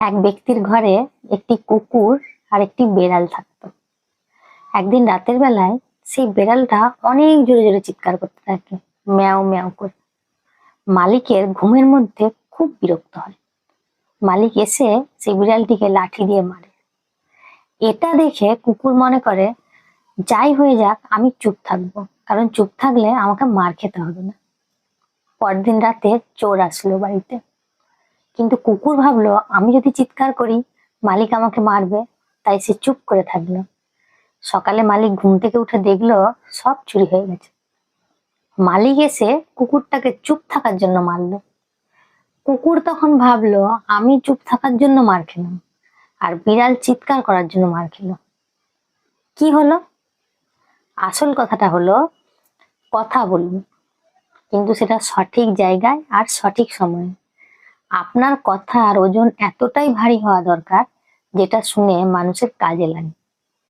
এক ব্যক্তির ঘরে একটি কুকুর আর একটি বেড়াল থাকতো। একদিন রাতের বেলায় সেই বেড়ালটা অনেক জোরে জোরে চিৎকার করতে থাকে, ম্যাও ম্যাও করে। মালিকের ঘুমের মধ্যে খুব বিরক্ত হয়। মালিক এসে সেই বিড়ালটিকে লাঠি দিয়ে মারে। এটা দেখে কুকুর মনে করে, যাই হয়ে যাক আমি চুপ থাকবো, কারণ চুপ থাকলে আমাকে মার খেতে হবে না। পরদিন রাতে চোর আসলো বাড়িতে, কিন্তু কুকুর ভাবলো আমি যদি চিৎকার করি মালিক আমাকে মারবে, তাই সে চুপ করে থাকলো। সকালে মালিক ঘুম থেকে উঠে দেখলো সব চুরি হয়ে গেছে। মালিক এসে কুকুরটাকে চুপ থাকার জন্য মারলো। কুকুর তখন ভাবলো আমি চুপ থাকার জন্য মার খেলাম, আর বিড়াল চিৎকার করার জন্য মার খেলো। কি হলো? আসল কথাটা হলো, কথা বলুন, কিন্তু সেটা সঠিক জায়গায় আর সঠিক সময়ে। আপনার কথার ওজন এতটাই ভারী হওয়া দরকার যেটা শুনে মানুষের কাজে লাগে।